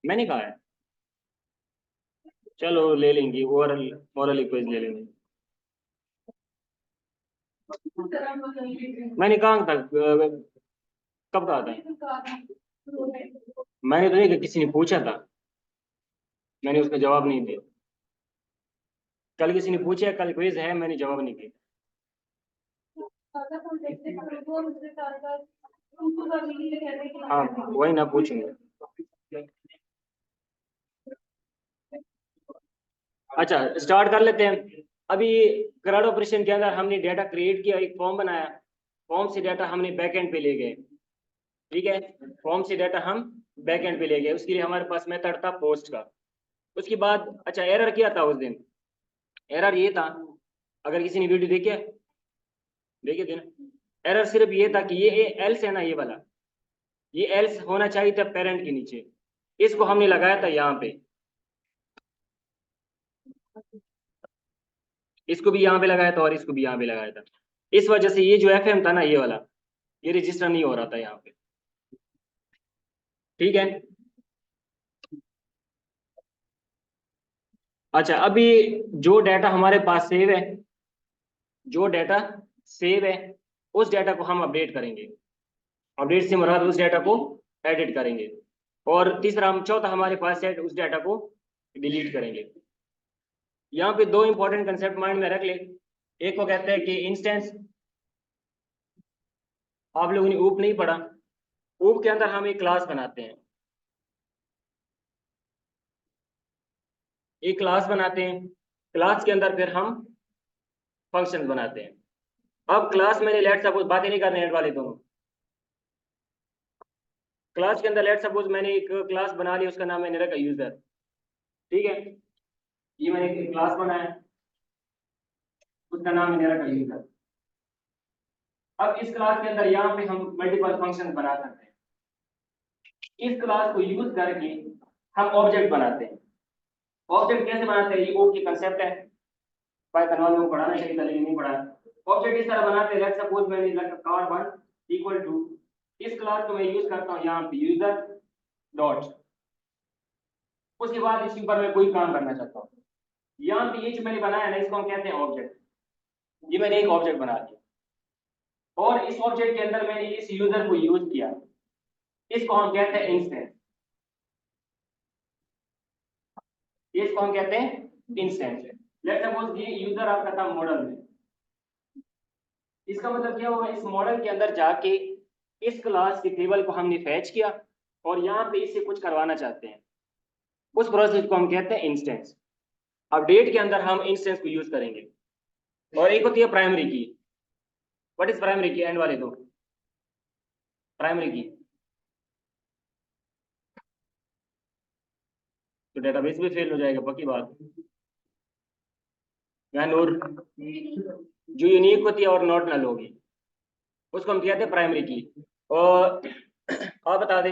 मैंने कहा है। चलो ले लेंगे, ओवरऑल मॉरल इक्वेशन ले लेंगे। मैंने कहा था कब कहा था? मैंने तो नहीं कहा, किसी ने पूछा था, मैंने उसका जवाब नहीं दिया। कल किसी ने पूछा, कल क्विज है, मैंने जवाब नहीं दिया। हाँ वही ना पूछेंगे। अच्छा स्टार्ट कर लेते हैं। अभी करंट ऑपरेशन के अंदर हमने डेटा क्रिएट किया, एक फॉर्म बनाया, फॉर्म से डेटा हमने बैकएंड पे ले गए। ठीक है, फॉर्म से डाटा हम बैकएंड पे ले गए, उसके लिए हमारे पास मेथड था पोस्ट का। उसके बाद अच्छा एरर क्या था उस दिन? एरर ये था, अगर किसी ने वीडियो देखे थे ना, एरर सिर्फ ये था कि ये एल्स है ना, ये वाला, ये एल्स होना चाहिए था पेरेंट के नीचे, इसको हमने लगाया था यहाँ पे, इसको भी यहाँ पे लगाया था और इसको भी यहाँ पे लगाया था। इस वजह से ये जो एफ एम था ना, ये वाला, ये रजिस्टर नहीं हो रहा था यहाँ पे। ठीक है। अच्छा अभी जो डाटा हमारे पास सेव है, जो डाटा सेव है उस डाटा को हम अपडेट करेंगे। अपडेट से मुराद उस डाटा को एडिट करेंगे। और तीसरा हम चौथा हमारे पास है, उस डाटा को डिलीट करेंगे। यहाँ पे दो इंपॉर्टेंट कंसेप्ट माइंड में रख ले। एक को कहते हैं कि इंस्टेंस, आप लोगों ने ऊप नहीं पढ़ा, ऊप के अंदर हम एक क्लास बनाते हैं, एक क्लास बनाते हैं, क्लास के अंदर फिर हम फंक्शन बनाते हैं। अब क्लास मैंने लेट सपोज, बातें नहीं करने वाले दोनों, क्लास के अंदर लेट सपोज मैंने एक क्लास बना ली, उसका नाम मैंने रखा यूजर। ठीक है, ये मैंने एक क्लास बनाया, उसका नाम मैंने रखा यूजर। अब इस क्लास के अंदर यहाँ पे हम मल्टीपल फंक्शन बना सकते हैं। इस क्लास को यूज करके हम ऑब्जेक्ट बनाते हैं। ऑब्जेक्ट कैसे बनाते हैं, ये ओ की कंसेप्ट है, पाइथन वालों को पढ़ाना चाहिए था लेकिन नहीं पढ़ा। ऑब्जेक्ट इस तरह बनाते हैं, लेट्स सपोज मैंने रखा कार1 इक्वल टू, इस क्लास को मैं यूज करता हूँ यहाँ पे यूजर डॉट, उसके बाद इसके ऊपर मैं कोई काम करना चाहता हूँ। यहाँ पे ये जो मैंने बनाया ना, इसको हम कहते हैं ऑब्जेक्ट। ये मैंने एक ऑब्जेक्ट बना दिया और इस ऑब्जेक्ट के अंदर मैंने इस यूजर को यूज किया, इसको हम कहते हैं इंस्टेंस। इसको हम कहते हैं इंस्टेंस। लेट्स सपोज ये यूजर आपका था मॉडल में, इसका मतलब क्या हुआ, इस मॉडल के अंदर जाके इस क्लास के टेबल को हमने फैच किया और यहाँ पे इससे कुछ करवाना चाहते हैं, उस प्रोसेस को हम कहते हैं इंस्टेंस। अपडेट के अंदर हम इंस्टेंस को यूज करेंगे। और एक होती है प्राइमरी की। व्हाट इज प्राइमरी की? एंड वाले दो, प्राइमरी की तो डेटाबेस भी फेल हो जाएगा पक्की बात। या नूर, जो यूनिक होती है और नॉट नल होगी, उसको हम कहते हैं प्राइमरी की। और आप बता दे,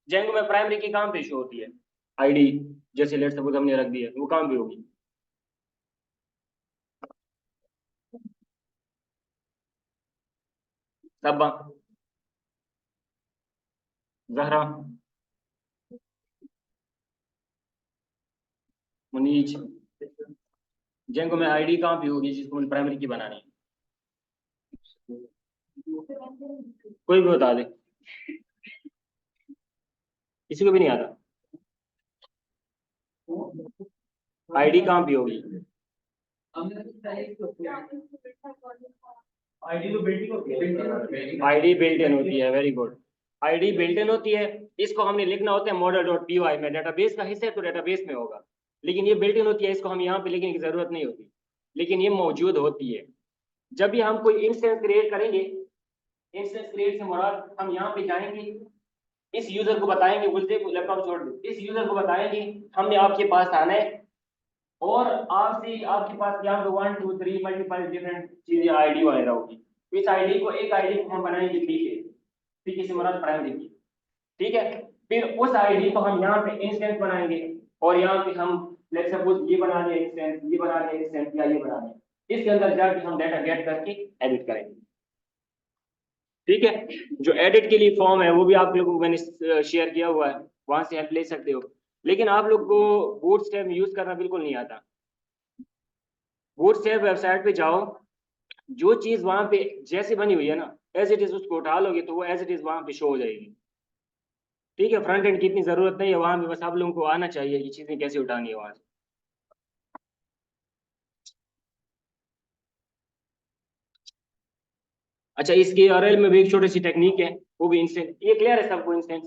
जेंगो में प्राइमरी की कहाँ पे शो होती है? आईडी, जैसे लेट सपोज हमने रख दिया, वो कहाँ पे होगी? सब्बा, जहरा, मुनीज, जेंगो में आईडी कहाँ पे होगी जिसको मुझे प्राइमरी की बनानी है? कोई भी बता दे, किसी को भी नहीं आता। आईडी कहाँ पे होगी? आईडी बिल्ट इन होती है, very good. ID built in होती है, इसको हमने लिखना होता है मॉडल डॉट पी वाई में, डेटाबेस का हिस्सा है तो डेटाबेस में होगा, लेकिन ये बिल्ट इन होती है, इसको हम यहाँ पे लिखने की जरूरत नहीं होती, लेकिन ये मौजूद होती है। जब भी हम कोई इंस्टेंस क्रिएट करेंगे, इंस्टेंस क्रिएट से मुराद हम यहाँ पे जाएंगे, इस यूजर को बताएंगे, मुझे लैपटॉप छोड़ दो, इस यूजर को बताएंगे हमने आपके पास आना है और आपसे आपके पास यहाँ पे 1 2 3 मल्टीपल डिफरेंट चीजें आईडी वगैरह होगी। तो इस आईडी को, एक आईडी को हम बनाएंगे पीके, पीके से मुराद प्राइमरी की। ठीक है, फिर उस आईडी को हम यहाँ पे इंस्टेंस बनाएंगे और यहाँ पे हम लेट्स सपोज ये बना लिया इंस्टेंस, ये बना लिया इंस्टेंस, या ये बना लिया, इसके अंदर जाके हम डाटा गेट करके एडिट करेंगे। ठीक है, जो एडिट के लिए फॉर्म है वो भी आप लोगों को मैंने शेयर किया हुआ है, वहां से हेल्प ले सकते हो। लेकिन आप लोग को बूटस्ट्रैप यूज करना बिल्कुल नहीं आता। बूटस्ट्रैप वेबसाइट पे जाओ, जो चीज वहां पे जैसे बनी हुई है ना, एज इट इज उसको उठा लोगे तो वो एज इट इज वहां पे शो हो जाएगी। ठीक है, फ्रंट एंड की इतनी जरूरत नहीं है वहां पे, बस आप लोगों को आना चाहिए ये चीजें कैसे उठानी है वहां से। अच्छा, इसके यूआरएल में भी एक छोटी सी टेक्निक है, वो भी इंस्टेंट। ये क्लियर है सबको? इंस्टेंट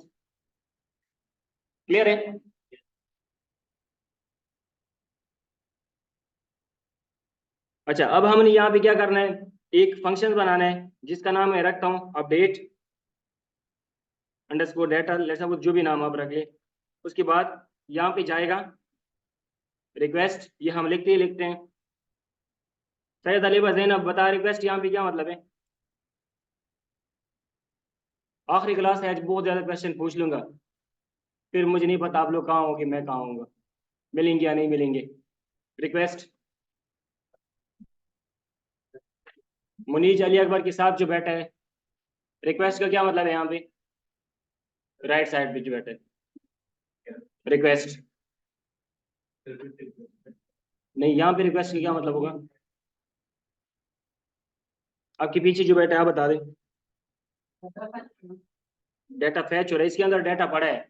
क्लियर है? अच्छा, अब हमने यहाँ पे क्या करना है, एक फंक्शन बनाना है जिसका नाम मैं रखता हूँ update underscore data, let's suppose जो भी नाम आप रख ले। उसके बाद यहाँ पे जाएगा रिक्वेस्ट, ये हम लिखते हैं। सैयद अली जैनब बता, रिक्वेस्ट यहाँ पे क्या मतलब है? आखिरी क्लास है आज, बहुत ज्यादा क्वेश्चन पूछ लूंगा, फिर मुझे नहीं पता आप लोग कहाँ होंगे मैं कहाँ होऊंगा, मिलेंगे या नहीं मिलेंगे। रिक्वेस्ट मुनीज अली अकबर के साथ जो बैठा है, रिक्वेस्ट का क्या मतलब है यहाँ पे? राइट साइड पे जो बैठा है रिक्वेस्ट। नहीं, यहाँ पे रिक्वेस्ट का क्या मतलब होगा? आपके पीछे जो बैठा है आप बता दें। डाटा फैच हो रहा है, इसके अंदर डाटा पड़ा है,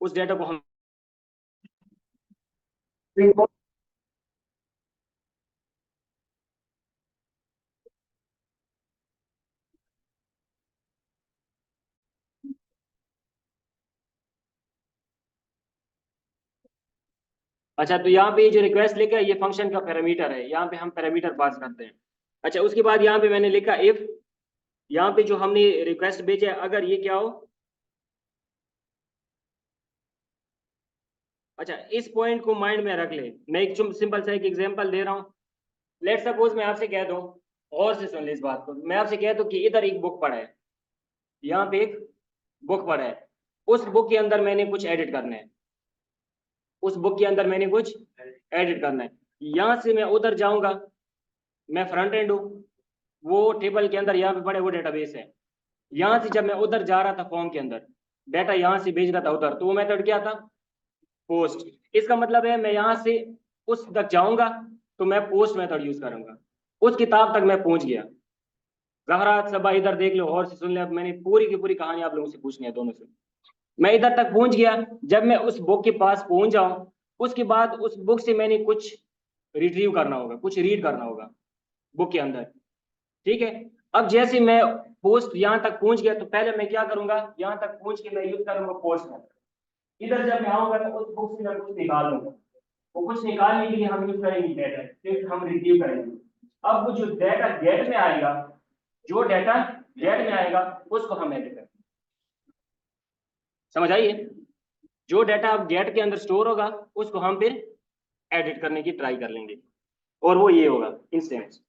उस डाटा को हम। अच्छा, तो यहाँ पे जो रिक्वेस्ट लिखा है ये फंक्शन का पैरामीटर है, यहाँ पे हम पैरामीटर पास करते हैं। अच्छा, उसके बाद यहाँ पे मैंने लिखा इफ, यहाँ पे जो हमने रिक्वेस्ट भेजा है अगर ये क्या हो। अच्छा, इस पॉइंट को माइंड में रख ले, मैं एक सिंपल सा एक एग्जांपल दे रहा हूँ। लेट सपोज मैं आपसे कह दूं, और से सुन ले इस बात को, मैं आपसे कह दूं कि इधर एक बुक पड़ा है, यहाँ पे एक बुक पड़ा है, उस बुक के अंदर मैंने कुछ एडिट करना है, उस बुक के अंदर मैंने कुछ एडिट करना है। यहाँ से मैं उधर जाऊंगा, मैं फ्रंट एंड हूँ, वो टेबल के अंदर यहाँ पे पड़े वो डेटाबेस है। यहाँ से जब मैं उधर जा रहा था फॉर्म के अंदर, डाटा यहाँ से भेज रहा था उधर, तो वो मेथड क्या था? पोस्ट। इसका मतलब है मैं यहाँ से उस तक जाऊंगा तो मैं पोस्ट मेथड यूज करूंगा। उस किताब तक मैं पहुंच गया। जहरा सबा इधर देख लो, और से सुन ले, अब मैंने पूरी की पूरी कहानी आप लोगों से पूछनी है दोनों से। मैं इधर तक पहुंच गया, जब मैं उस बुक के पास पहुंच जाऊं, उसके बाद उस बुक से मैंने कुछ रिट्रीव करना होगा, कुछ रीड करना होगा बुक के अंदर। ठीक है, अब जैसे मैं पोस्ट यहाँ तक पहुंच गया तो पहले मैं क्या करूंगा, यहाँ तक पहुंच के मैं यूज करूंगा पोस्ट में। इधर जब मैं आऊंगा तो उस बुक से मैं कुछ निकालूंगा, वो कुछ निकालने के लिए हम यूज करेंगे डाटा, फिर हम रिट्रीव करेंगे। अब वो जो डाटा गेट में आएगा, जो डाटा गेट में आएगा उसको हम एडिट करेंगे। समझ आइए? जो डाटा अब गेट के अंदर स्टोर होगा उसको हम फिर एडिट करने की ट्राई कर लेंगे, और वो ये होगा इंस्टेंस।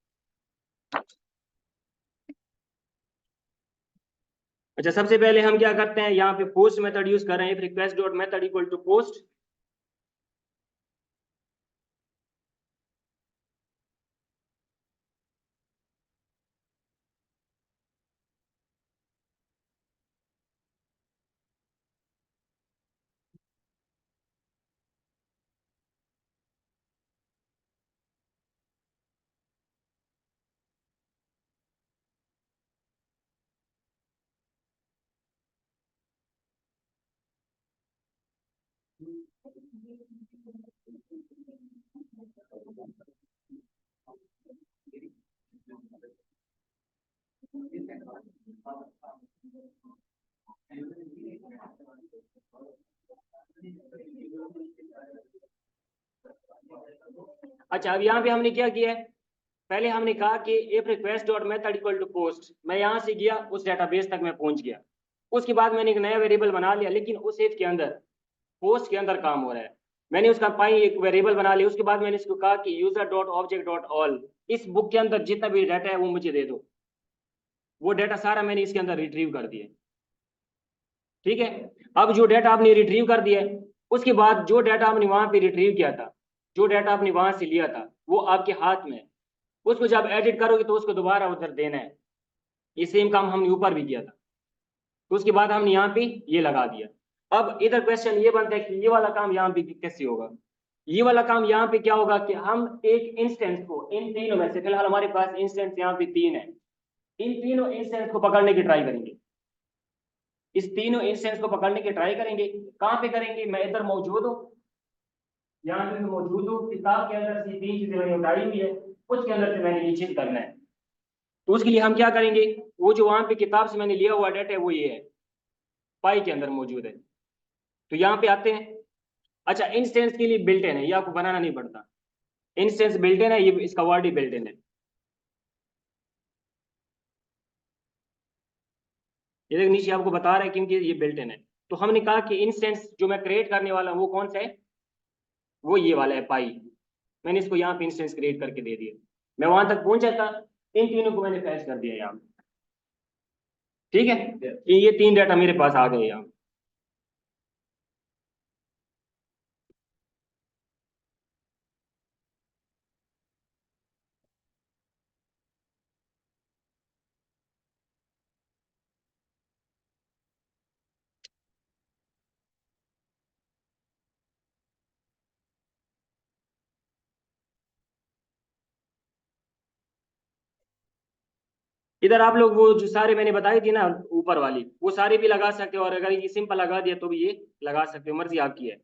अच्छा, सबसे पहले हम क्या करते हैं, यहाँ पे पोस्ट मेथड यूज कर रहे हैं, request dot method equal to post. अच्छा, अब यहाँ पे हमने क्या किया है, पहले हमने कहा कि if request dot method equal to post, मैं यहाँ से गया उस डेटाबेस तक मैं पहुंच गया। उसके बाद मैंने एक नया वेरिएबल बना लिया, लेकिन उस इफ के अंदर पोस्ट के अंदर काम हो रहा है। मैंने उसका पाई एक वेरिएबल बना लिया, उसके बाद मैंने इसको कहा कि user dot object dot all, इस बुक के अंदर जितना भी डाटा है वो मुझे दे दो। वो डाटा सारा मैंने इसके अंदर रिट्रीव कर दिया। ठीक है, अब जो डाटा आपने रिट्रीव कर दिया है, उसके बाद जो डाटा आपने वहां पे रिट्रीव किया था, जो डाटा आपने वहां से लिया था वो आपके हाथ में है। उसको जब एडिट करोगे तो उसको दोबारा उधर देना है। ये सेम काम हमने ऊपर भी किया था। तो उसके बाद हमने यहाँ पे ये लगा दिया। अब इधर क्वेश्चन ये बनता है कि ये वाला काम यहाँ पे कैसे होगा। ये वाला काम यहाँ पे क्या होगा कि हम एक इंस्टेंस को इन तीनों में से, फिलहाल हमारे पास इंस्टेंस यहाँ पे 3 है, इन तीनों इंस्टेंस को पकड़ने की ट्राई करेंगे। इस तीनों इंस्टेंस को पकड़ने की ट्राई करेंगे। कहाँ पे करेंगे, मैं इधर मौजूद हूँ, यहाँ पे मौजूद हूँ, किताब के अंदर से 3 चीजें मैंने उठाई हुई है, उसके अंदर से मैंने निश्चित करना है। तो उसके लिए हम क्या करेंगे, वो जो वहां पे किताब से मैंने लिया हुआ डाटा है वो ये है, पाई के अंदर मौजूद है। तो यहाँ पे आते हैं। अच्छा, इंस्टेंस के लिए बिल्ट इन है, ये आपको बनाना नहीं पड़ता। इंस्टेंस बिल्ट इन है, ये इसका वर्ड ही बिल्ट इन है। ये देखो नीचे आपको बता रहा है क्योंकि ये बिल्ट इन है। तो हमने कहा कि इंस्टेंस जो मैं क्रिएट करने वाला हूँ वो कौन सा है, वो ये वाला है पाई। मैंने इसको यहाँ पे इंस्टेंस क्रिएट करके दे दिया। मैं वहां तक पहुंचा था, इन तीनों को मैंने फैच कर दिया यहाँ। ठीक है, ये 3 डाटा मेरे पास आ गए यहाँ। इधर आप लोग वो जो सारे मैंने बताई थी ना ऊपर वाली, वो सारी भी लगा सकते हो, और अगर ये सिंपल लगा दिया तो भी ये लगा सकते हो, मर्जी आपकी है।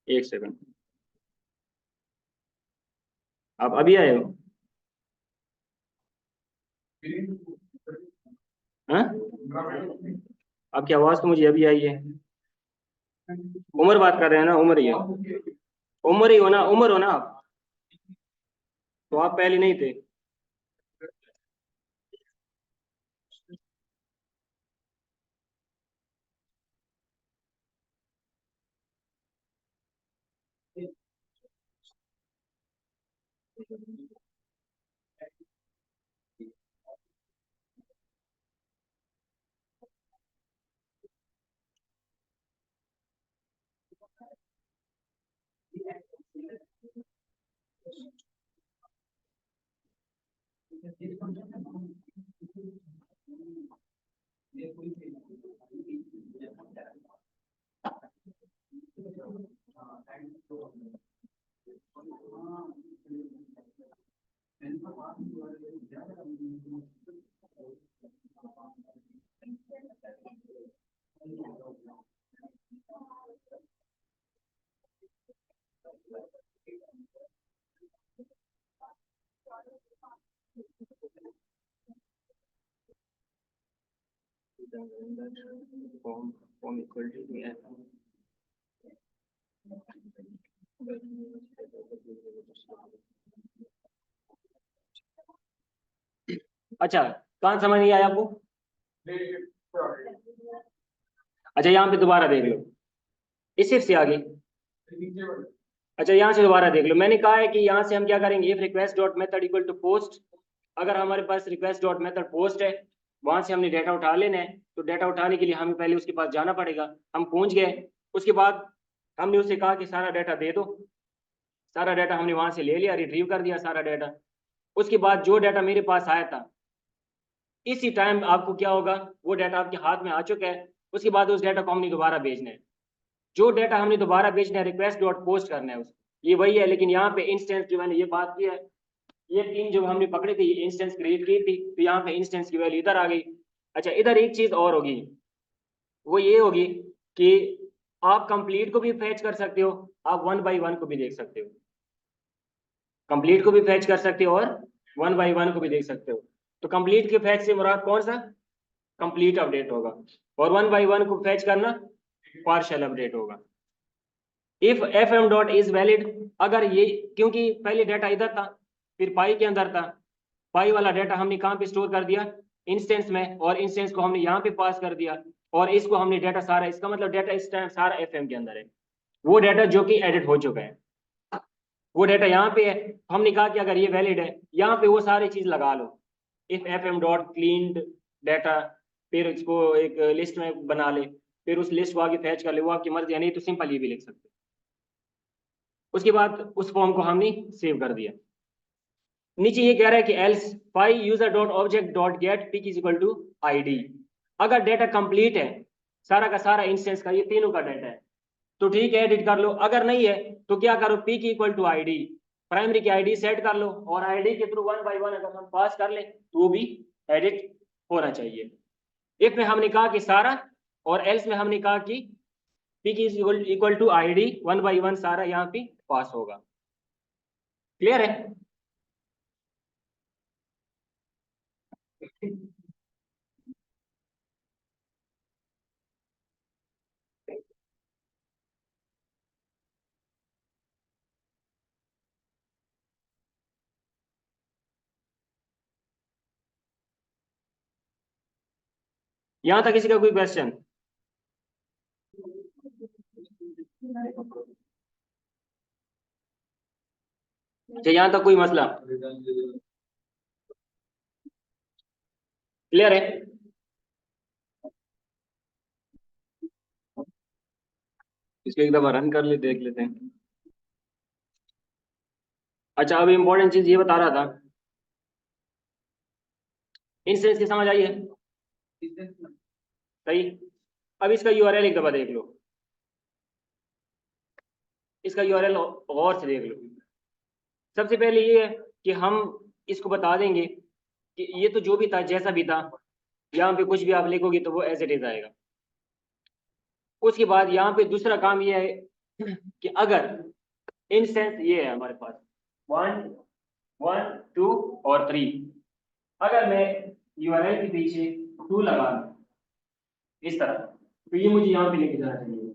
एक सेकंड, आप अभी आए हो? हाँ, आपकी आवाज तो मुझे अभी आई है। उमर बात कर रहे हैं ना, उमर ही है। उमर ही हो ना, उमर हो ना आप? तो आप पहले नहीं थे। फॉर्म इक्वल टू अच्छा, कहाँ समझ नहीं आया आपको? अच्छा, यहाँ पे दोबारा देख लो, इस if से आगे। अच्छा, यहाँ से दोबारा देख लो, मैंने कहा है कि यहाँ से हम क्या करेंगे, if request dot method equal to post. अगर हमारे पास रिक्वेस्ट डॉट मेथड पोस्ट है, वहां से हमने डाटा उठा लेना है, तो डाटा उठाने के लिए हमें पहले उसके पास जाना पड़ेगा। हम पहुंच गए, उसके बाद हमने उससे कहा कि सारा डाटा दे दो। सारा डाटा हमने वहां से ले लिया, रिट्रीव कर दिया सारा डाटा। उसके बाद जो डाटा मेरे पास आया था, इसी टाइम आपको क्या होगा, वो डाटा आपके हाथ में आ चुका है। उसके बाद उस डाटा को हमने दोबारा भेजना है। जो डाटा हमने दोबारा भेजना है, रिक्वेस्ट डॉट पोस्ट करना है उसको, ये वही है। लेकिन यहाँ पे इंस्टेंस जो मैंने ये बात की है, ये 3 जो हमने पकड़ी थी, ये इंस्टेंस क्रिएट की थी, तो यहाँ पे इंस्टेंस की वैल्यू इधर आ गई। अच्छा, इधर एक चीज और होगी, वो ये होगी कि आप कंप्लीट को भी फैच कर सकते हो, आप 1 बाई 1 को भी देख सकते हो। कंप्लीट को भी फैच कर सकते हो और 1 बाई 1 को भी देख सकते हो। तो कंप्लीट के फैच से मुराद कौन सा, कंप्लीट अपडेट होगा, और 1 बाई 1 को फैच करना पार्शियल अपडेट होगा। If F M dot is valid, अगर ये, क्योंकि पहले डाटा इधर था, फिर पाई के अंदर था, पाई वाला डाटा हमने कहाँ पे स्टोर कर दिया, इंस्टेंस में, और इंस्टेंस को हमने यहाँ पे पास कर दिया, और इसको हमने डाटा सारा, इसका मतलब डाटा इस टाइम सारा एफ एम के अंदर है, वो डाटा जो कि एडिट हो चुका है। वो डाटा यहाँ पे है, तो हमने कहा कि अगर ये वैलिड है यहाँ पे वो सारी चीज लगा लो, if F M dot cleaned data, फिर इसको एक लिस्ट में बना ले, फिर उस लिस्ट को आगे फैच कर ले, वो आपकी मर्जी है, नहीं तो सिंपल ये भी लिख सकते। उसके बाद उस फॉर्म को हमने सेव कर दिया। नीचे ये कह रहा है कि else fi user dot object dot get pk is equal to ID. अगर डाटा कंप्लीट है, सारा का सारा इंस्टेंस का, ये तीनों का डाटा है, तो ठीक है एडिट कर लो। अगर नहीं है तो क्या करो, P K equal to ID, primary की आईडी सेट कर लो, और आईडी के थ्रू वन बाय वन अगर हम पास कर ले तो वो भी एडिट होना चाहिए। इफ में हमने कहा कि सारा, और एल्स में हमने कहा कि P K equal to ID, one by one सारा यहाँ पे पास होगा। क्लियर है? यहाँ तक किसी का कोई क्वेश्चन? अच्छा, यहाँ तक कोई मसला? क्लियर है? इसको एक दफा रन कर ले, देख लेते हैं। अच्छा, अब इम्पोर्टेंट चीज ये बता रहा था, इंस्टेंस की समझ आई है? सही। अब इसका यूआरएल एक दफा देख लो, इसका यूआरएल गौर से देख लो। सबसे पहले ये है कि हम इसको बता देंगे कि ये तो जो भी था, जैसा भी था, यहाँ पे कुछ भी आप लिखोगे तो वो एज इट इज आएगा। उसके बाद यहाँ पे दूसरा काम ये है कि अगर इंस्टेंस ये है हमारे पास 1 1 2 और 3, अगर मैं यूआरएल के पीछे 2 लगा दूं इस तरह, तो ये मुझे यहाँ पे लेके जाना चाहिए।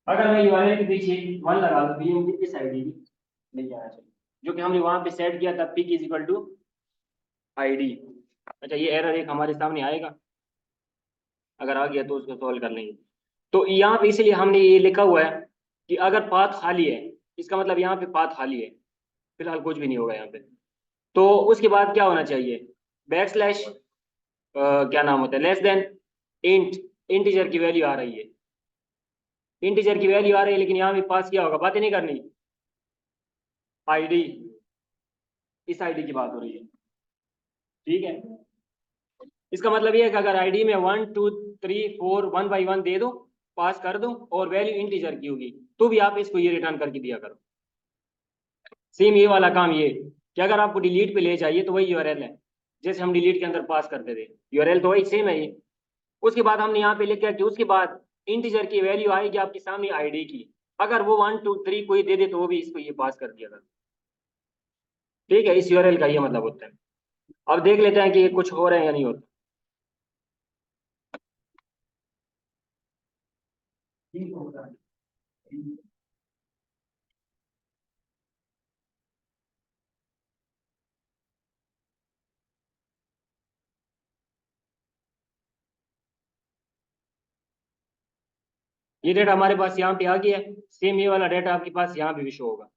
अगर मैं यूआरएल के पीछे 1 लगा दूं तो ये मुझे इस आईडी की लेके आना चाहिए, जो कि हमने वहां पे सेट किया था, pk is equal to ID. अच्छा, ये एरर एक हमारे सामने आएगा, अगर आ गया तो उसको सॉल्व कर लेंगे। तो यहाँ पे इसलिए हमने ये लिखा हुआ है कि अगर पाथ खाली है, इसका मतलब यहाँ पे पाथ खाली है, फिलहाल कुछ भी नहीं होगा यहाँ पे। तो उसके बाद क्या होना चाहिए, बैक स्लैश क्या नाम होता है, लेस देन इंट, इंटीजर की वैल्यू आ रही है, इंटीजर की वैल्यू आ रही है, लेकिन यहाँ पे पास किया होगा, बातें नहीं करनी, आईडी, इस आईडी की बात हो रही है। ठीक है, इसका मतलब ये है कि अगर आईडी में 1 2 3 4 1 बाई 1 दे दो, पास कर दो, और वैल्यू इंटीजर की होगी, तो भी आप इसको ये रिटर्न करके दिया करो। सेम ये वाला काम ये कि अगर आपको डिलीट पे ले जाइए तो वही यूआरएल है, जैसे हम डिलीट के अंदर पास करते थे, यूआरएल तो वही सेम है ये। उसके बाद हमने यहाँ पे लिखा कि उसके बाद इंटीजर की वैल्यू आएगी आपके सामने आईडी की, अगर वो 1 2 3 कोई दे दे तो वो भी इसको ये पास कर दिया करो। ठीक है, इस यूआरएल का ये मतलब होता है। अब देख लेते हैं कि ये कुछ हो रहा है या नहीं होता। ये डेटा हमारे पास यहाँ पे आ गया है, सेम ये वाला डेटा आपके पास यहाँ पे भी शो होगा,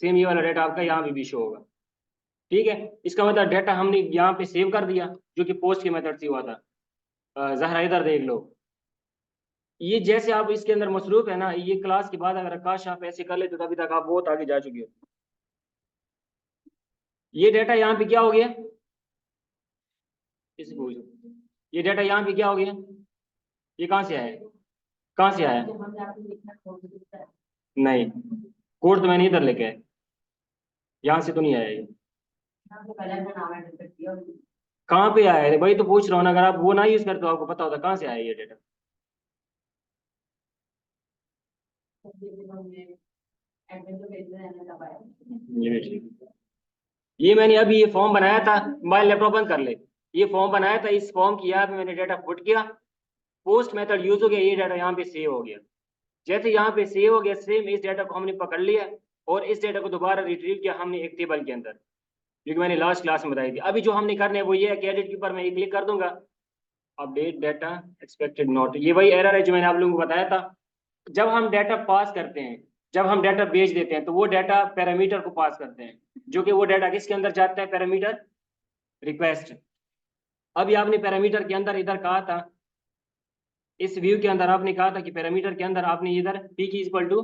सेम ये वाला डेटा आपका यहाँ पे भी शो होगा। ठीक है, इसका मतलब डेटा हमने यहाँ पे सेव कर दिया, जो कि पोस्ट के मेथड से हुआ था। जहरा इधर देख लो, ये जैसे आप इसके अंदर मसरूफ है ना, ये क्लास के बाद अगर आकाश आप ऐसे कर ले तो तभी तक आप बहुत आगे जा चुके हो। ये डेटा यहाँ पे क्या हो गया, इसे पूछो, ये डेटा यहाँ पे क्या हो गया, ये कहाँ से आया, कहाँ से आया? नहीं, कोड तो मैंने इधर लेके आया, यहाँ से तो नहीं आया ये। कहाँ पे आया है, वही तो पूछ रहा हूँ ना, अगर आप वो ना यूज करते तो आपको पता होता कहाँ से आया ये डेटा। ये मैंने अभी ये फॉर्म बनाया था, मोबाइल लैपटॉप बंद कर ले, ये फॉर्म बनाया था, इस फॉर्म की याद में मैंने डाटा पुट किया, पोस्ट मेथड यूज हो गया, ये डाटा यहाँ पे सेव हो गया। जैसे यहाँ पे सेव हो गया, सेम इस डाटा को हमने पकड़ लिया और इस डाटा को दोबारा रिट्रीव किया हमने एक टेबल के अंदर, क्योंकि मैंने लास्ट क्लास में बताई थी। अभी जो हमने करना है वो ये है कि एडिट के ऊपर मैं ये क्लिक कर दूंगा, अपडेट डाटा एक्सपेक्टेड नॉट, ये वही एरर है जो मैंने आप लोगों को बताया था। जब हम डाटा पास करते हैं, जब हम डाटा भेज देते हैं, तो वो डाटा पैरामीटर को पास करते हैं, जो कि वो डाटा किसके अंदर जाता है, पैरामीटर रिक्वेस्ट। अभी आपने पैरामीटर के अंदर इधर कहा था, इस व्यू के अंदर आपने कहा था कि पैरामीटर के अंदर आपने इधर P K equal to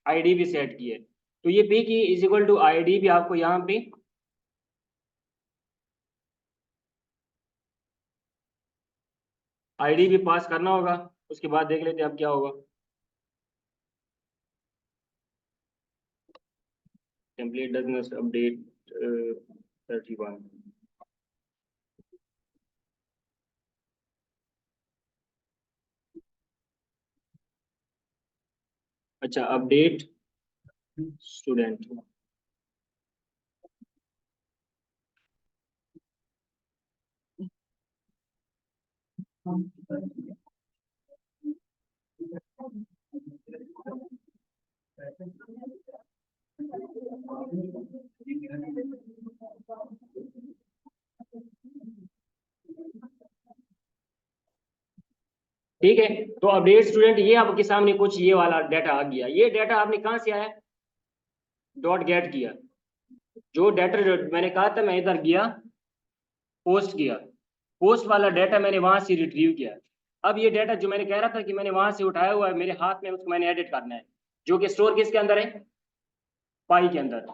ID भी सेट की है। तो ये पी की इज इक्वल टू आईडी भी आपको यहाँ पे आईडी भी पास करना होगा। उसके बाद देख लेते हैं अब क्या होगा। Template does not update 31। अच्छा, अपडेट स्टूडेंट। ठीक है, तो अपडेट स्टूडेंट, ये आपके सामने कुछ ये वाला डाटा आ गया। ये डाटा आपने कहाँ से आया, डॉट गेट किया। जो डाटा मैंने कहा था, मैं इधर गया, पोस्ट किया, पोस्ट वाला डाटा मैंने वहां से रिट्रीव किया। अब ये डाटा जो मैंने कह रहा था कि मैंने वहां से उठाया हुआ है मेरे हाथ में, उसको मैंने एडिट करना है, जो कि स्टोर किसके अंदर है, पाई के अंदर।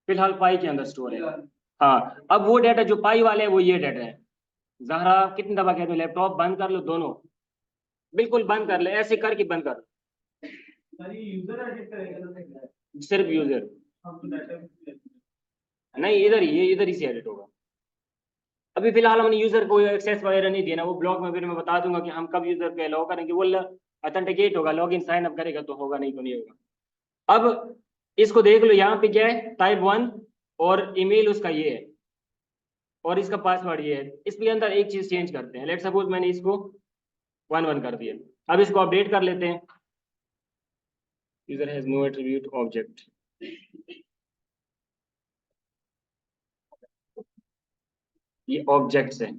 फिलहाल पाई के अंदर स्टोर है। हाँ, अब वो डाटा जो पाई वाले है वो ये डाटा है। जहरा, कितनी दफा कहते हो लैपटॉप बंद कर लो दोनों, बिल्कुल बंद कर ले, ऐसे करके बंद कर। सिर्फ यूजर, नहीं इधर ही, ये इधर ही से एडिट होगा। अभी फिलहाल हमने यूजर को एक्सेस वगैरह नहीं देना, वो ब्लॉग में फिर मैं बता दूंगा कि हम कब यूजर पे अलाउ करेंगे। वो ऑथेंटिकेट होगा, लॉग इन साइन अप करेगा तो होगा, नहीं तो नहीं होगा। अब इसको देख लो, यहाँ पे क्या है, टाइप 1, और ईमेल उसका ये है, और इसका पासवर्ड ये है। इसके अंदर एक चीज चेंज करते हैं। लेट सपोज मैंने इसको 1 1 कर दिया। अब इसको अपडेट कर लेते हैं। User has no attribute object, ये ऑब्जेक्ट्स है।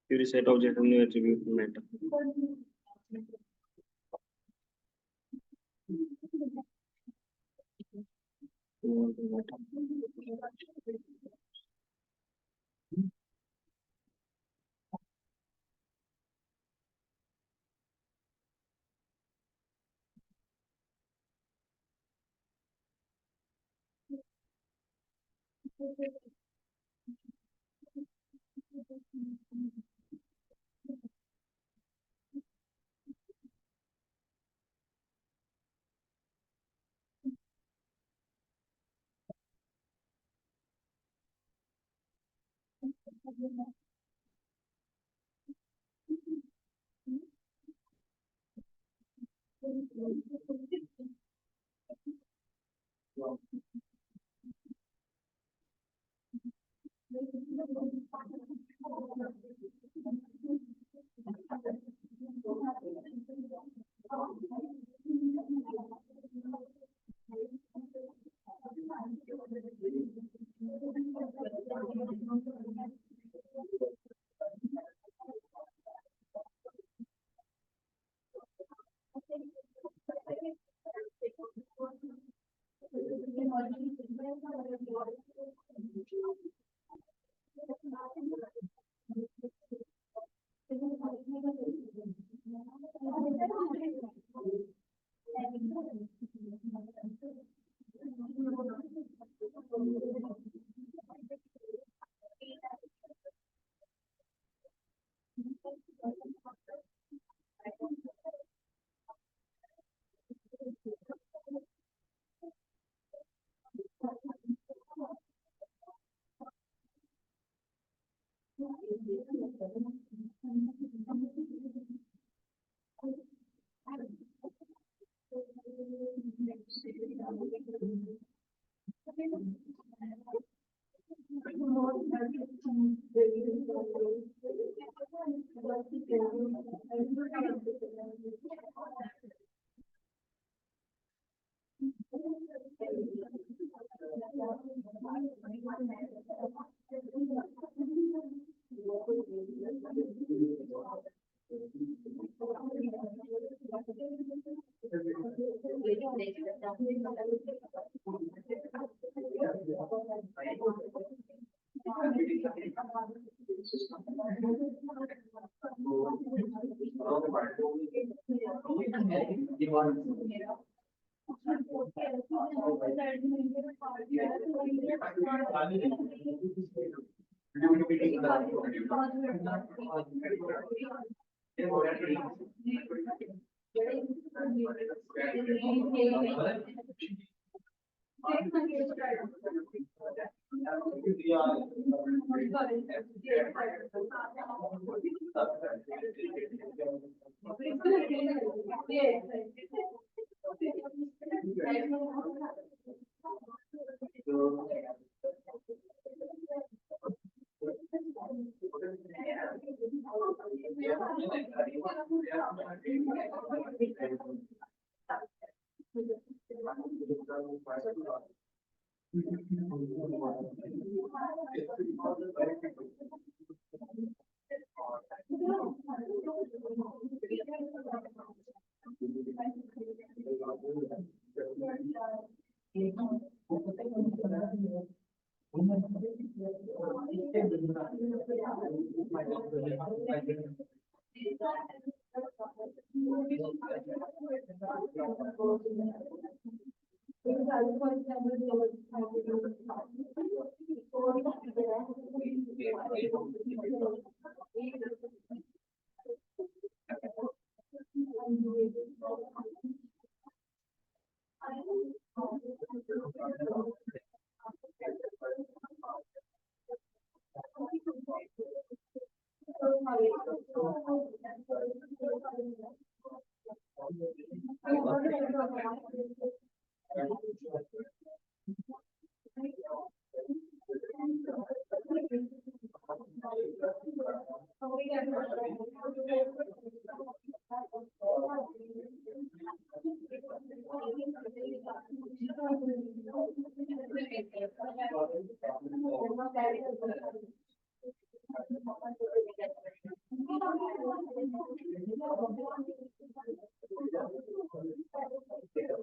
Query set object no attribute method.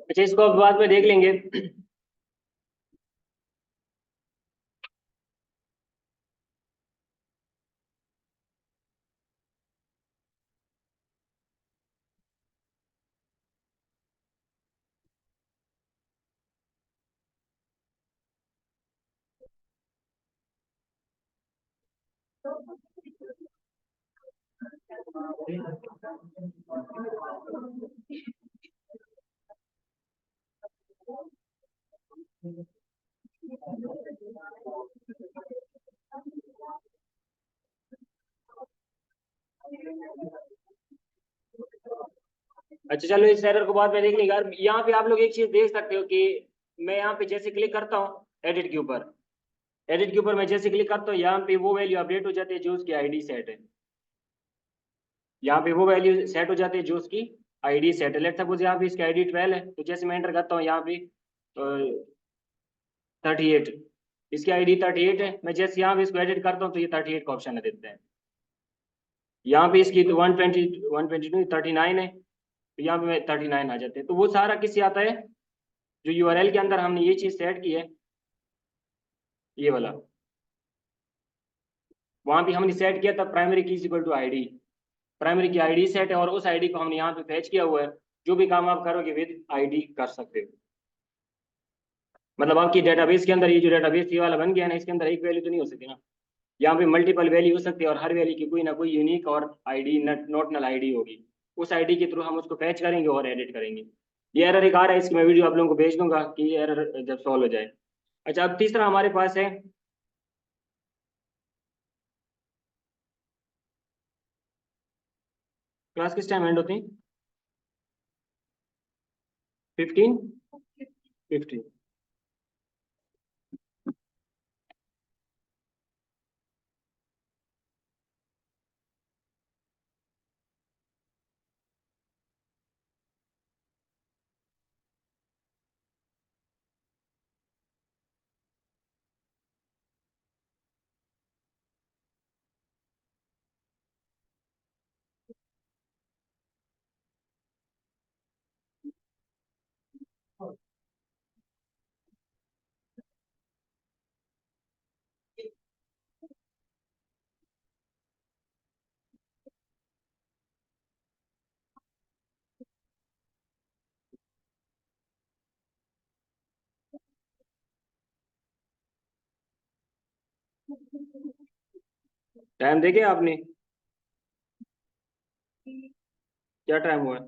अच्छा, इसको अब बाद में देख लेंगे। अच्छा चलो, इस एरर को बाद में देख लेंगे यार। यहाँ पे आप लोग एक चीज देख सकते हो कि मैं यहाँ पे जैसे क्लिक करता हूँ एडिट के ऊपर, एडिट के ऊपर मैं जैसे क्लिक करता हूँ, यहाँ पे वो वैल्यू अपडेट हो जाती है जो उसकी आईडी सेट है। यहाँ पे वो वैल्यू सेट हो जाती है जो उसकी आईडी सेट है। लेट सपोज यहाँ पे इसकी आईडी 12 है, तो जैसे मैं एंटर करता हूँ यहाँ पे 38, इसकी आईडी 38 है। मैं जैसे यहाँ पे इसको एडिट करता हूँ तो ये 38 का ऑप्शन देते हैं। यहाँ पे इसकी 120 39 है, तो यहाँ पे 39 आ जाते हैं। तो वो सारा किससे आता है, जो यूआरएल के अंदर हमने ये चीज सेट की है, ये वाला। वहां पे हमने सेट किया था प्राइमरी की इक्वल टू आईडी, प्राइमरी की आईडी सेट है और उस आईडी को हमने यहाँ पे फैच किया हुआ है। जो भी काम आप करोगे विद आईडी कर सकते हो। मतलब आपकी डेटाबेस के अंदर ये जो डेटाबेस ये वाला बन गया ना, इसके अंदर एक वैल्यू तो नहीं हो सकती ना, यहाँ पे मल्टीपल वैल्यू हो सकती है और हर वैल्यू की कोई ना कोई यूनिक और आईडी नोटनल आईडी होगी। उस आईडी के थ्रू हम उसको फैच करेंगे और एडिट करेंगे। ये एरर एक आ रहा है, इसकी मैं वीडियो आप लोगों को भेज दूंगा कि ये एरर जब सॉल्व हो जाए। अच्छा, अब तीसरा हमारे पास है, क्लास किस टाइम एंड होती है? 15, 15। टाइम देखे आपने? क्या टाइम हुआ है?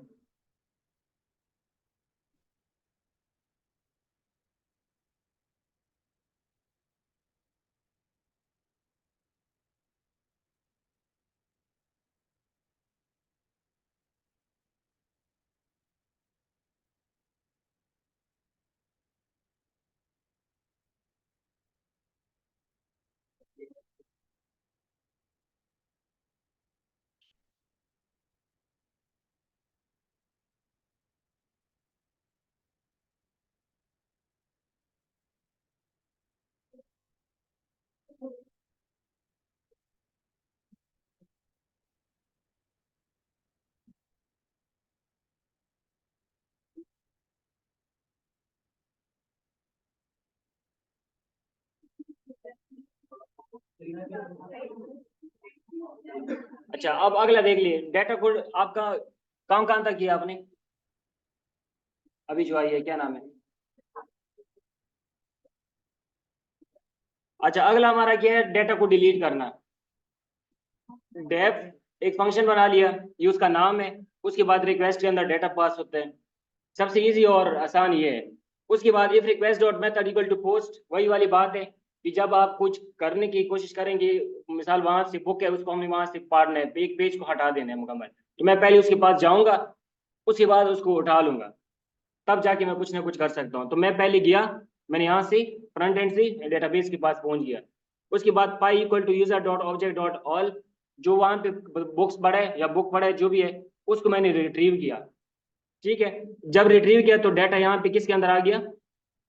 अच्छा, अब अगला देख लिए डेटा कोड आपका। काम कहाँ तक किया आपने? अभी जो आई है क्या नाम है? अच्छा, अगला हमारा क्या है? डेटा को डिलीट करना। डेफ एक फंक्शन बना लिया, ये उसका नाम है। उसके बाद रिक्वेस्ट के अंदर डेटा पास होते हैं। सबसे इजी और आसान ये है। उसके बाद if request dot method equal to post, वही वाली बात है कि जब आप कुछ करने की कोशिश करेंगे, मिसाल वहां से बुक है, उसको हमने वहां से पाड़ना है, एक पेज को हटा देना है मुकम्मल, तो मैं पहले उसके पास जाऊंगा, उसके बाद उसको उठा लूंगा, तब जाके मैं कुछ ना कुछ कर सकता हूँ। तो मैं पहले गया, मैंने यहाँ से फ्रंट एंड से डेटाबेस के पास पहुंच गया। उसके बाद pi equal to user dot object dot all, जो वहां पे बुक्स पढ़ा है या बुक पढ़ा है जो भी है, उसको मैंने रिट्रीव किया। ठीक है, जब रिट्रीव किया तो डाटा यहाँ पे किसके अंदर आ गया?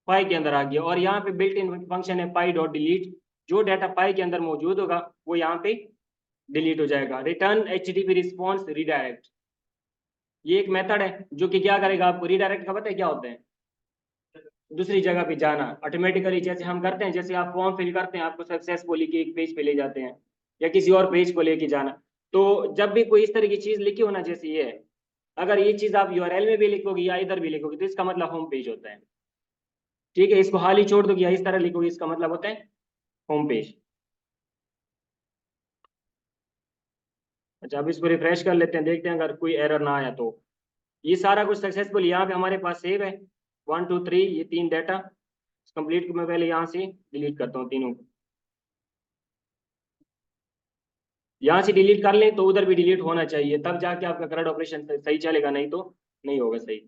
पाई के अंदर आ गया। और यहाँ पे बिल्ट इन फंक्शन है पाई डॉट डिलीट, जो डाटा पाई के अंदर मौजूद होगा वो यहाँ पे डिलीट हो जाएगा। रिटर्न एचटीटीपी रिस्पॉन्स रीडायरेक्ट, ये एक मेथड है जो कि क्या करेगा आपको, रीडायरेक्ट का पता है क्या होता है? दूसरी जगह पे जाना ऑटोमेटिकली, जैसे हम करते हैं, जैसे आप फॉर्म फिल करते हैं, आपको सक्सेसफुली के एक पेज पे ले जाते हैं या किसी और पेज को लेके जाना। तो जब भी कोई इस तरह की चीज लिखी होना, जैसे ये है, अगर ये चीज आप यूआरएल में भी लिखोगे या इधर भी लिखोगे तो इसका मतलब होम पेज होता है। ठीक है, इसको हाल ही छोड़ दोगे या इस तरह लिखोगे, इसका मतलब होता है होम पेज। अच्छा, अब इसको रिफ्रेश कर लेते हैं, देखते हैं अगर कोई एरर ना आया तो। ये सारा कुछ सक्सेसफुल यहाँ पे हमारे पास सेव है। 1 2 3 ये 3 डाटा कंप्लीट को मैं पहले यहाँ से डिलीट करता हूँ तीनों को। यहाँ से डिलीट कर लें तो उधर भी डिलीट होना चाहिए, तब जाके आपका करंट ऑपरेशन सही चलेगा, नहीं तो नहीं होगा सही।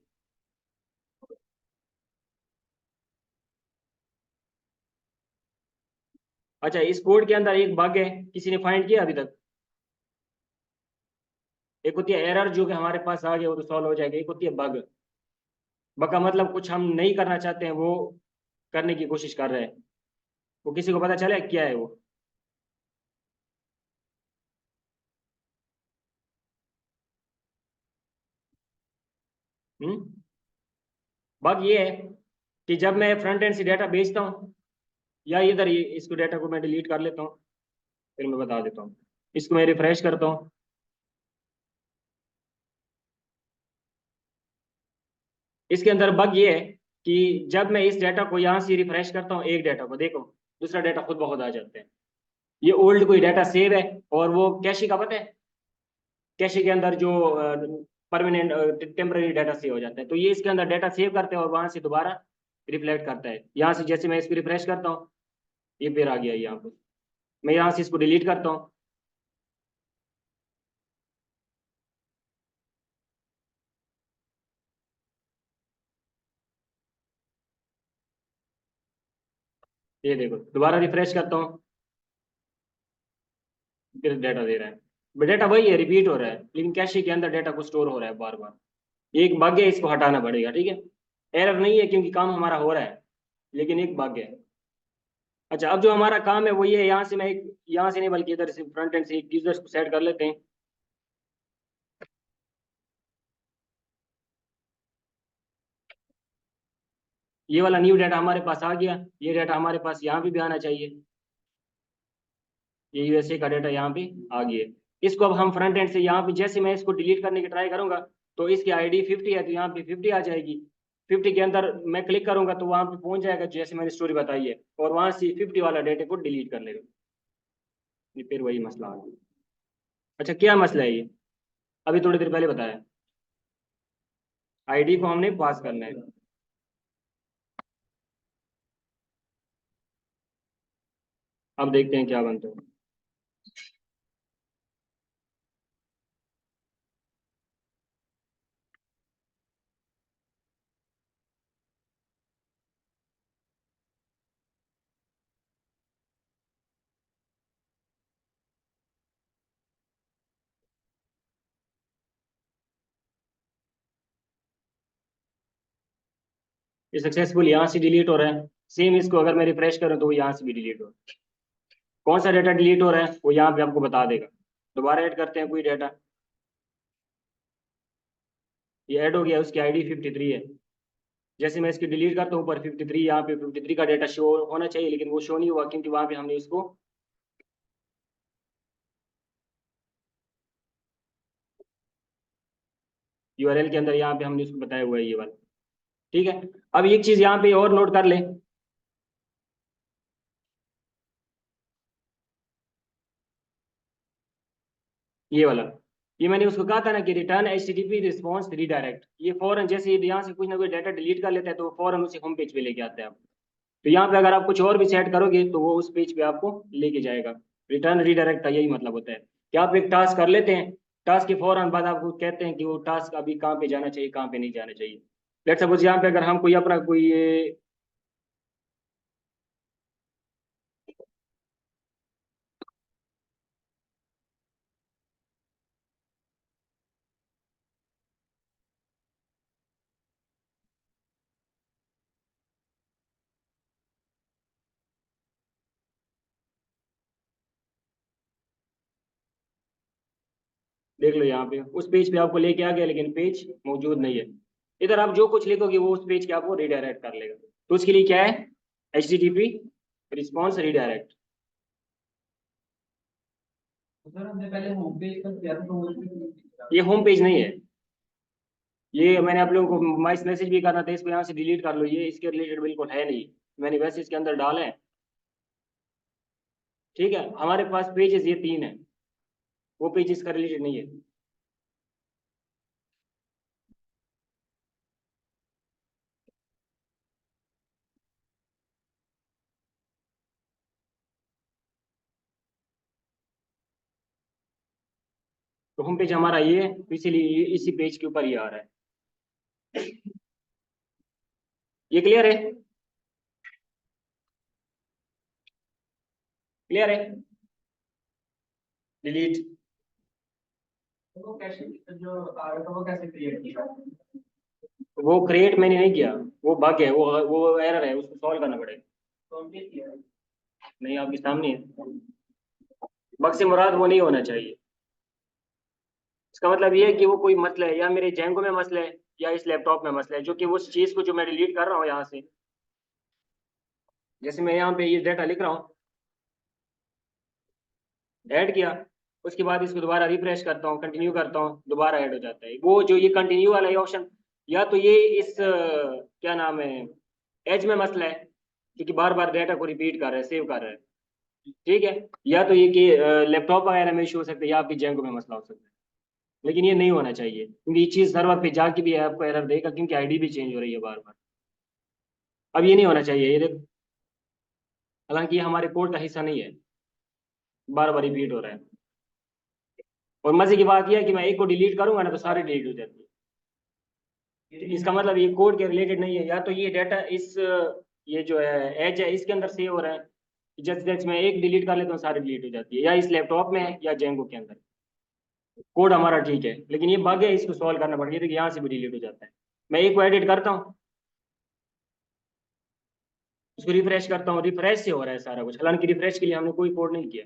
अच्छा, इस कोड के अंदर एक बग है, किसी ने फाइंड किया अभी तक? एक होती है एरर जो कि हमारे पास आ गया वो तो सॉल्व हो जाएगा, एक होती है बग। बग का मतलब कुछ हम नहीं करना चाहते हैं, वो करने की कोशिश कर रहे हैं। वो किसी को पता चला क्या है वो? हम्म। बग ये है कि जब मैं फ्रंट एंड से डाटा भेजता हूँ, या इधर ये इसको डाटा को मैं डिलीट कर लेता हूँ, फिर मैं बता देता हूँ। इसको मैं रिफ्रेश करता हूँ। इसके अंदर बग ये है कि जब मैं इस डाटा को यहाँ से रिफ्रेश करता हूँ, एक डाटा को देखो, दूसरा डाटा खुद ब खुद आ जाते हैं। ये ओल्ड कोई डाटा सेव है, और वो कैशे का पता है? कैशे के अंदर जो परमानेंट टेम्पररी डाटा सेव हो जाता है, तो ये इसके अंदर डाटा सेव करते हैं और वहां से दोबारा रिफ्लेक्ट करता है। यहाँ से जैसे मैं इसको रिफ्रेश करता हूँ, ये फिर आ गया यहाँ पर। मैं यहाँ से इसको डिलीट करता हूँ। ये देखो, दोबारा रिफ्रेश करता हूँ, फिर डाटा दे रहा है। डाटा वही है, रिपीट हो रहा है, लेकिन कैशे के अंदर डाटा को स्टोर हो रहा है बार बार। एक बग है, इसको हटाना पड़ेगा। ठीक है, एरर नहीं है क्योंकि काम हमारा हो रहा है, लेकिन एक बग है। अच्छा, अब जो हमारा काम है वो ये है, यहाँ से मैं एक, यहाँ से नहीं बल्कि इधर से फ्रंट एंड से एक यूजर्स को सेट कर लेते हैं। ये वाला न्यू डाटा हमारे पास आ गया, ये डाटा हमारे पास यहाँ पे भी आना चाहिए। ये यूएसए का डाटा यहाँ पे आ गया। इसको अब हम फ्रंट एंड से यहाँ पे, जैसे मैं इसको डिलीट करने की ट्राई करूंगा, तो इसकी आईडी 50 है तो यहाँ पे 50 आ जाएगी। 50 के अंदर मैं क्लिक करूंगा तो वहां पे पहुंच जाएगा जैसे मैंने स्टोरी बताई है, और वहां से 50 वाला डाटा को डिलीट कर लेगा। ये फिर वही मसला आ गया। अच्छा क्या मसला है ये? अभी थोड़ी देर पहले बताया, आईडी को हमने पास करना है। अब देखते हैं क्या बनता है। ये सक्सेसफुल यहाँ से डिलीट हो रहा है। सेम इसको अगर मैं रिफ्रेश करूँ तो वो यहाँ से भी डिलीट हो रहा है। कौन सा डाटा डिलीट हो रहा है वो यहाँ पे आपको बता देगा। दोबारा ऐड करते हैं कोई डाटा। ये ऐड हो गया, उसकी आईडी 53 है। जैसे मैं इसकी डिलीट करता हूँ ऊपर 53, यहाँ पे 53 का डाटा शो होना चाहिए, लेकिन वो शो नहीं हुआ क्योंकि वहाँ पे हमने इसको यूआरएल के अंदर यहाँ पे हमने उसको बताया हुआ है ये वाला। ठीक है। अब एक चीज यहाँ पे और नोट कर ले। ये वाला, ये मैंने उसको कहा था ना कि रिटर्न एचटीटीपी रिस्पॉन्स रीडायरेक्ट, ये फौरन जैसे ये यहाँ से कुछ ना कुछ डाटा डिलीट कर लेता है तो वो फौरन उसे होम पेज पे लेके आता है। तो यहाँ पे अगर आप कुछ और भी सेट करोगे तो वो उस पेज पे आपको लेके जाएगा। रिटर्न रीडायरेक्ट का यही मतलब होता है कि आप एक टास्क कर लेते हैं, टास्क के फौरन बाद आपको कहते हैं कि वो टास्क अभी कहाँ पे जाना चाहिए, कहाँ पे नहीं जाना चाहिए। लेट्स सपोज यहाँ पे अगर हम कोई अपना कोई देख लो यहाँ पे उस पेज पे आपको लेके आ गया, लेकिन पेज मौजूद नहीं है। इधर आप जो कुछ लिखोगे वो उस पेज के आपको रिडायरेक्ट कर लेगा। तो उसके लिए क्या है, H T T P response redirect. Sir हमने पहले होम पेज पर किया था तो ये होम पेज नहीं है। ये मैंने आप लोगों को वॉइस मैसेज भी करना था, इसको यहाँ से डिलीट कर लो, ये इसके रिलेटेड बिल्कुल है नहीं। मैंने वैसे इसके अंदर डाले हैं। ठीक है, हमारे पास पेजेस ये 3 है, वो पेज इसका रिलेटेड नहीं है। तो होम पेज हमारा ये है, तो इसीलिए इसी पेज के ऊपर ये आ रहा है। ये क्लियर है? क्लियर है? डिलीट। वो कैसे, जो आ रहा था वो कैसे क्रिएट किया? वो क्रिएट मैंने नहीं किया, वो बग है, वो एरर है, उसको सॉल्व करना पड़ेगा। कंप्लीट किया? नहीं, आपके सामने है। बग से मुराद वो नहीं होना चाहिए। इसका मतलब ये है कि वो कोई मसला है, या मेरे जेंगो में मसला है या इस लैपटॉप में मसला है, जो कि उस चीज को जो मैं डिलीट कर रहा हूँ यहाँ से। जैसे मैं यहाँ पे ये डाटा लिख रहा हूँ, ऐड किया, उसके बाद इसको दोबारा रिफ्रेश करता हूँ, कंटिन्यू करता हूँ, दोबारा ऐड हो जाता है। वो जो ये कंटिन्यू वाला ये ऑप्शन, या तो ये इस क्या नाम है, एज में मसला है क्योंकि बार बार डाटा को रिपीट कर रहा है, सेव कर रहा है। ठीक है। या तो ये कि लैपटॉप वगैरह में इशू हो सकता है, या आपकी जेंगो में मसला हो सकता है। लेकिन ये नहीं होना चाहिए क्योंकि ये चीज सर्वर पे जाके भी आपको एरर देगा, क्योंकि आईडी भी चेंज हो रही है बार बार। अब ये नहीं होना चाहिए, ये देखो, हालांकि ये हमारे कोड का हिस्सा नहीं है, बार बार रिपीट हो रहा है। और मजे की बात यह है कि मैं एक को डिलीट करूंगा ना तो सारे डिलीट हो जाती है। इसका मतलब ये कोड के रिलेटेड नहीं है, या तो ये डाटा इस ये जो है एज है इसके अंदर सेव हो रहा है, जैसे जैसे मैं एक डिलीट कर लेता हूँ सारी डिलीट हो जाती है, या इस लैपटॉप में है या जेंगो के अंदर। कोड हमारा ठीक है, लेकिन ये बग है, इसको सॉल्व करना पड़ेगा। देखिए यहाँ से भी डिलीट हो जाता है। मैं एक को एडिट करता हूँ, उसको रिफ्रेश करता हूँ, रिफ्रेश से हो रहा है सारा कुछ, हालांकि रिफ्रेश के लिए हमने कोई कोड नहीं किया।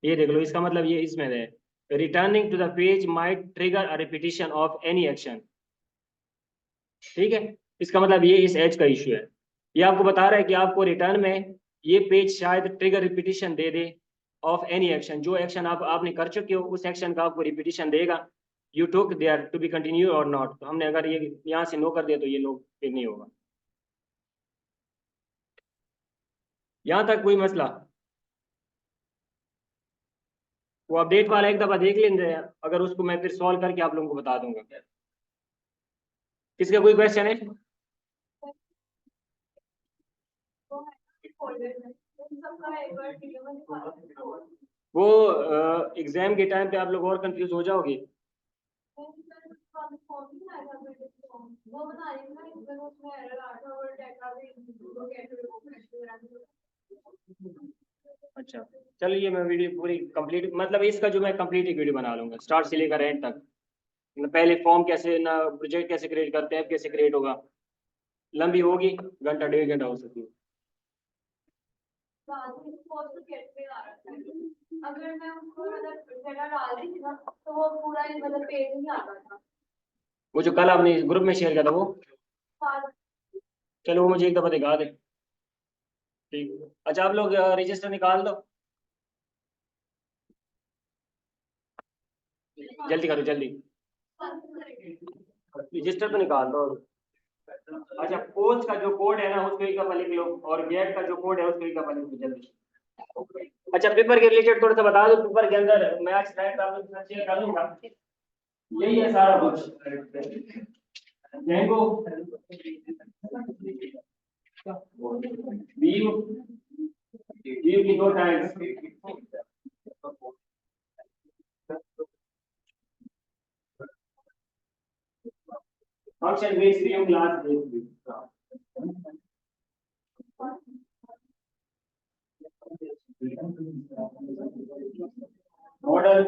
ये देख लो, इसका मतलब ये इसमें है, returning to the page might trigger a repetition of any action. ठीक है, इसका मतलब ये इस एज का इशू है। ये आपको बता रहा है कि आपको रिटर्न में ये पेज शायद trigger repetition they they of any action, जो एक्शन आपने कर चुके हो उस एक्शन का आपको रिपीटिशन देगा। You took there to be continue और नॉट, तो हमने अगर ये यहाँ से नो कर दिया तो ये नो फिर नहीं होगा। यहाँ तक कोई मसला? वो अपडेट वाला एक दफा देख लेंगे, अगर उसको मैं फिर सॉल्व करके आप लोगों को बता दूंगा। किसका कोई क्वेश्चन है? वो एग्जाम के टाइम पे आप लोग और कंफ्यूज हो जाओगे। अच्छा चलिए, मैं वीडियो पूरी कंप्लीट, मतलब इसका जो मैं कंप्लीट एक वीडियो बना लूंगा स्टार्ट से लेकर एंड तक। पहले फॉर्म कैसे ना, प्रोजेक्ट कैसे क्रिएट करते हैं, कैसे क्रिएट होगा। लंबी होगी, घंटा 1.5 घंटा हो सकती है। अगर मैं उसको डाल दी थी ना तो वो पूरा मतलब पेज नहीं आता था। वो जो कल आपने ग्रुप में शेयर किया था वो, चलो वो मुझे एक दफा दिखा दे। ठीक, अच्छा आप लोग रजिस्टर निकाल दो, जल्दी करो जल्दी, रजिस्टर तो निकाल दो। अच्छा पोस्ट का जो कोड है ना उसको एक दफा लिख लो, और गेट का जो कोड है उसको एक दफा लिख लो जल्दी। अच्छा पेपर के रिलेटेड थोड़ा सा बता दो, पेपर के अंदर मैं आज स्लाइड आप लोगों के साथ शेयर कर दूंगा। यही है सारा कुछ। मैंगो व्यू, व्यू की 2 types, function based view, class based view, model,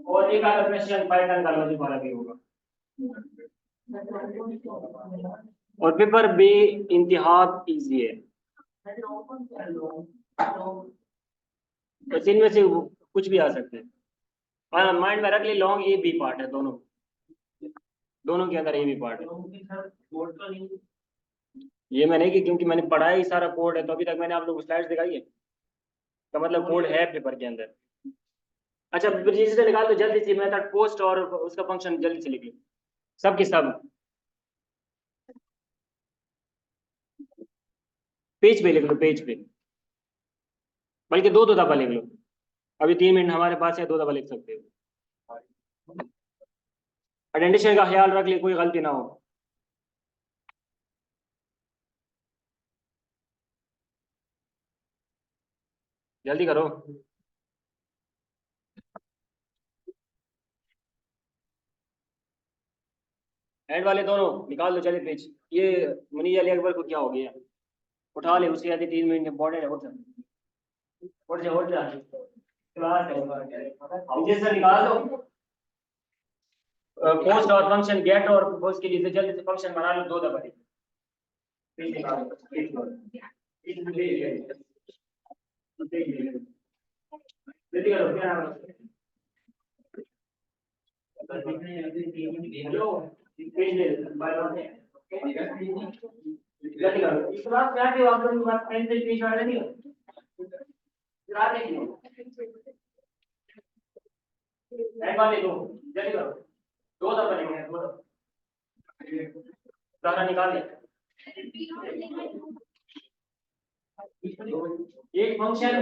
और एक आधा क्वेश्चन पाइथन का लॉजिक वाला भी होगा। और पेपर बी इंतहा इजी है, बस इनमें से कुछ भी आ सकते हैं। हाँ माइंड में रख ली, लॉन्ग ए बी पार्ट है, दोनों दोनों के अंदर ए बी पार्ट है। ये मैंने कि क्योंकि मैंने पढ़ा ही सारा कोड है, तो अभी तक मैंने आप लोगों को स्लाइड्स दिखाई है, तो मतलब कोड है पेपर के अंदर। अच्छा रजिस्टर निकाल दो जल्दी से, मेथड पोस्ट और उसका फंक्शन जल्दी से लिख लो, सब की सब पेज पे लिख लो, पेज पे, बल्कि दो दो दफा लिख लो। अभी 3 मिनट हमारे पास है, 2 दफा लिख सकते हो। अटेंडेशन का ख्याल रख ले, कोई गलती ना हो। जल्दी करो। एंड वाले दोनों निकाल दो, चले पेज। ये मुनीर अली अकबर को क्या हो गया, उठा ले, उसके आगे 3 मिनट इंपॉर्टेंट है, उठ जा उठ जा उठ जा, क्लास है, रजिस्टर निकाल दो। पोस्ट और फंक्शन गेट और पोस्ट के लिए जल्दी से फंक्शन बना लो, 2 दफा पेज निकालो, जल्दी करो क्या नाम है? हेलो, पेज दे बाय बाय, जल्दी करो। इस बात में आके आप लोगों के पास पेन से पेज वाले नहीं हो, चला देंगे एंड वाले दो, जल्दी करो, 2 दफा लिखेंगे, 2 दफा निकाल दे। एक फंक्शन,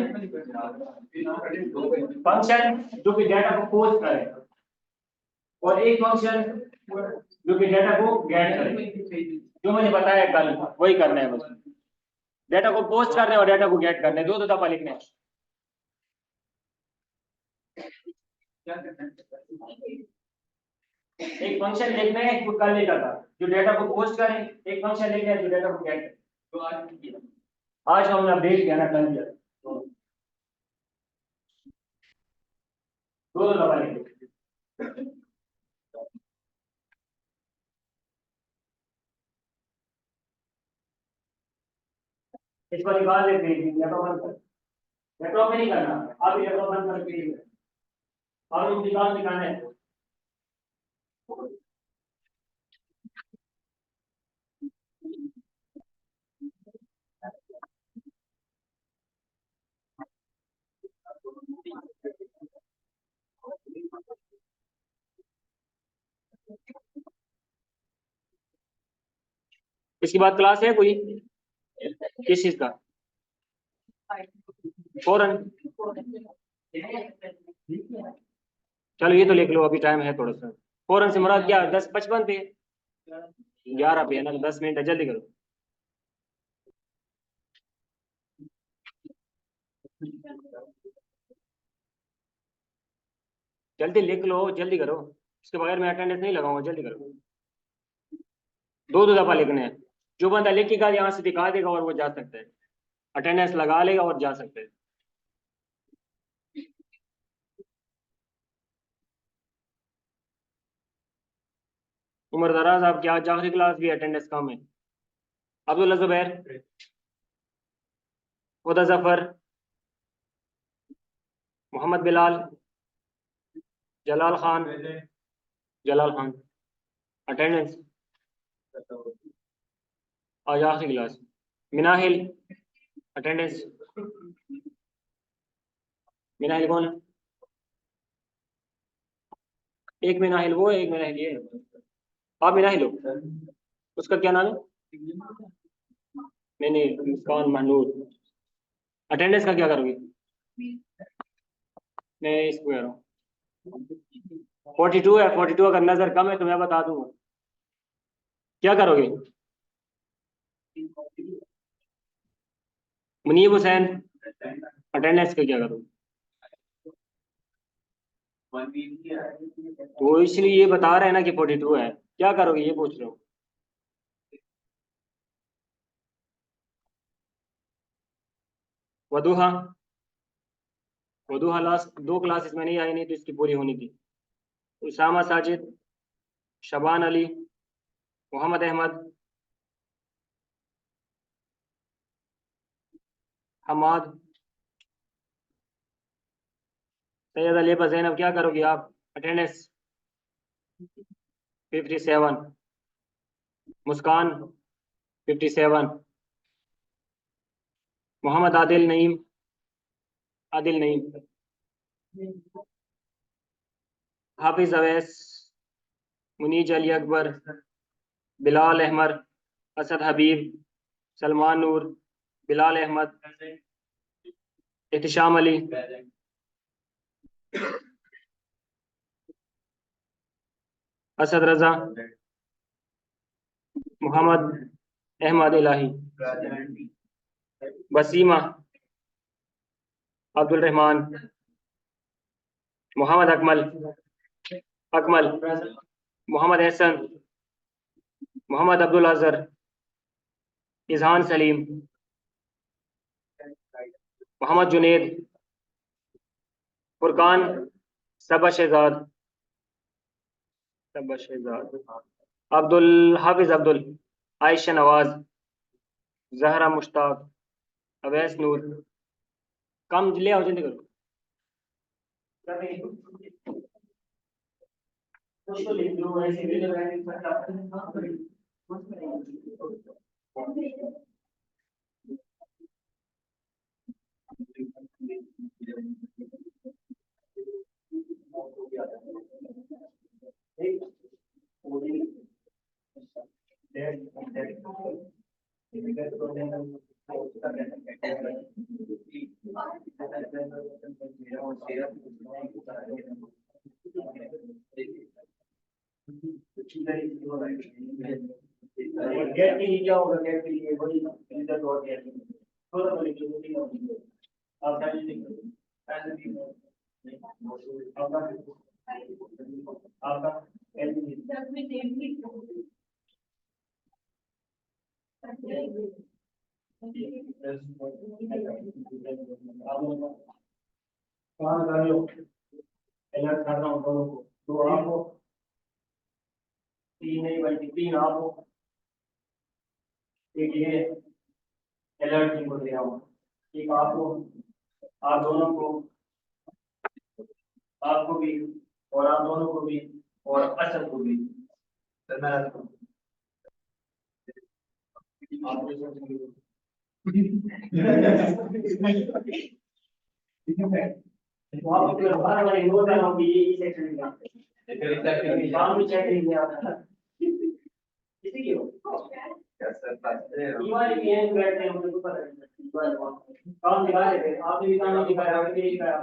फंक्शन जो कि डाटा को पोस्ट करे, और एक फंक्शन जो कि डाटा को गेट करे। जो मैंने बताया कल वही करना है, बस डाटा को पोस्ट करना है और डाटा को गेट करना है, 2 दफा लिखना है। एक फंक्शन लिखना है जो कल लिखा था, जो डेटा को पोस्ट करें, एक फंक्शन लिखना है जो डेटा को गेट करे, जो आज किया। आज हमने अपडेट किया ना, कल किया, तो दो दफा लिखे। इसको निकाल लेते हैं, लैपटॉप बंद कर, लैपटॉप में नहीं करना, आप लैपटॉप बंद करके और निकालना है। इसके बाद क्लास है कोई, किस चीज का? फौरन, चलो ये तो लिख लो, अभी टाइम है थोड़ा सा। फौरन से मुराद क्या, 10:55 पे, 11 पे है ना, तो 10 मिनट है, जल्दी करो। जल्दी लिख लो, जल्दी करो, इसके बगैर मैं अटेंडेंस नहीं लगाऊंगा, जल्दी करो। दो दो दफा लिखने हैं, जो बंदा लिखेगा यहाँ से दिखा देगा और वो जा सकता है, अटेंडेंस लगा लेगा और जा सकता है। उमर दराज आपकी आज आखिरी क्लास भी, अटेंडेंस कम है। अब्दुल्ला जुबैर, हुदा जफर, मोहम्मद बिलाल, जलाल खान, जलाल खान, अटेंडेंस आज आखिरी क्लास। मिनाहिल, अटेंडेंस। मिनाहिल कौन है? एक मिनाहिल वो है, एक मिनाहिल ये है। आप मिनाहिल हो, उसका क्या नाम है? नहीं नहीं, मुस्कान महनूर। अटेंडेंस का क्या करोगे? मैं इसको कह रहा हूँ, 42 है, 42 अगर नजर कम है तो मैं बता दूंगा, क्या करोगे? मुनीब हुसैन, अटेंडेंस का क्या करोगे? तो इसलिए ये बता रहे हैं ना कि 42 है, क्या करोगे ये पूछ रहे हो। वदुहा, वदुहा लास्ट 2 क्लासेस में नहीं आई, नहीं तो इसकी पूरी होनी थी। उसामा साजिद, शबान अली, मोहम्मद अहमद, हमाद, सैयद अली जैनब, क्या करोगे आप? अटेंडेंस 57, मुस्कान 57, मोहम्मद आदिल नईम, आदिल नईम, हाफिज अवैस, मुनीज अली अकबर, बिलाल अहमद, असद हबीब, सलमान नूर, बिलाल अहमद, एहतिशाम अली, असद रजा, मोहम्मद अहमद इलाही, वसीमा, अब्दुल रहमान, मोहम्मद अकमल, अकमल, मोहम्मद एहसन, मोहम्मद अब्दुल अजहर, इजहान सलीम, मोहम्मद जुनेद, फुरकान, सबा शहजाद, सबा शहजाद, अब्दुल हाफिज, अब्दुल, आयशा नवाज, जहरा मुश्ताक, अवैस नूर। काम ले आओ, जल्दी करो। कुछ तो लिख दो, ऐसे भी लगा के गेट के लिए क्या होगा, गेट के लिए वही रिजल्ट और गेट थोड़ा सा लिखिए, आप क्या लिखेंगे? ऐसे भी आपका आपका अलर्ट कर रहा हूँ दोनों को, दो आप हो, तीन नहीं बल्कि तीन आप हो, एक ये अलर्ट टीम को दे रहा हूँ, एक आपको, आप दोनों को, आपको भी, और आप दोनों को भी, और असद को भी। सर मैं आपको बार बार इग्नोर कर रहा हूँ कि ये सेक्शन में काम भी चेक नहीं किया किसी की हो ईवान की एंड बैठे हैं, मुझे तो पता नहीं काम दिखा रहे थे, आपने भी काम नहीं दिखाया, आपने भी नहीं दिखाया,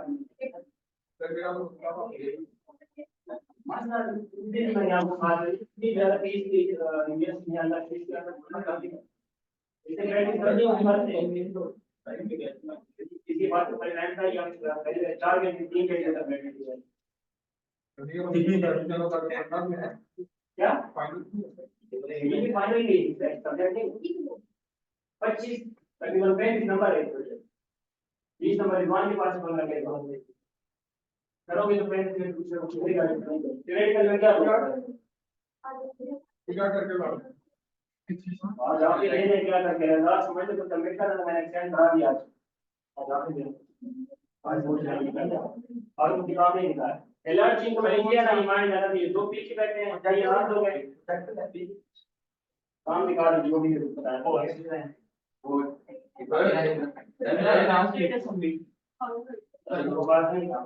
मसला दिन में आपको खास इतनी ज़्यादा फीस की यूएस में अल्लाह फीस का इसे क्रेडिट कर दिया हमारे किसी बात को परिणाम का या पहले 4 घंटे 3 घंटे तक बैठे थे क्या ये भी फाइनल नहीं है सब्जेक्ट नहीं 25 तकरीबन 35 नंबर है 20 नंबर रिजवान के पास बन लगे करोगे तो फ्रेंड्स में दूसरे को पूरी गाड़ी थ्योरेटिकल में क्या होगा क्या करके लाओ आज आप ये नहीं क्या करके लास्ट समझ तो सबमिट कर मैंने एक्सटेंड करा दिया आज आप आज बोल रहे हैं और कुछ काम नहीं निकाला अलर्ट चीज को मैंने किया ना रिमाइंड डाला दिए दो पीछे बैठे हैं चाहिए हाथ हो गए काम निकाल जो भी बताया वो है वो नाम स्टेटस होंगी वो बात नहीं था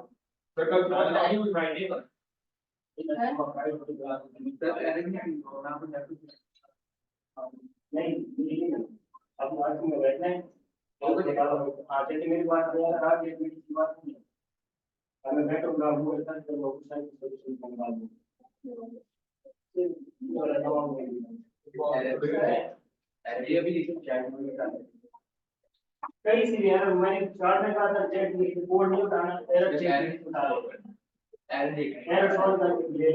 नहीं अब आज में बैठना है आज मेरी बात आज मेरी बात नहीं मैं बैठूंगा वो ऐसा करूंगा कुछ ना कुछ सॉल्यूशन निकाल दूंगा ये भी कई सी यार मैंने चार्ट में कहा था चेक रिपोर्ट नहीं उठाना एरर चेक उठा लो एरर सॉल्व करके ले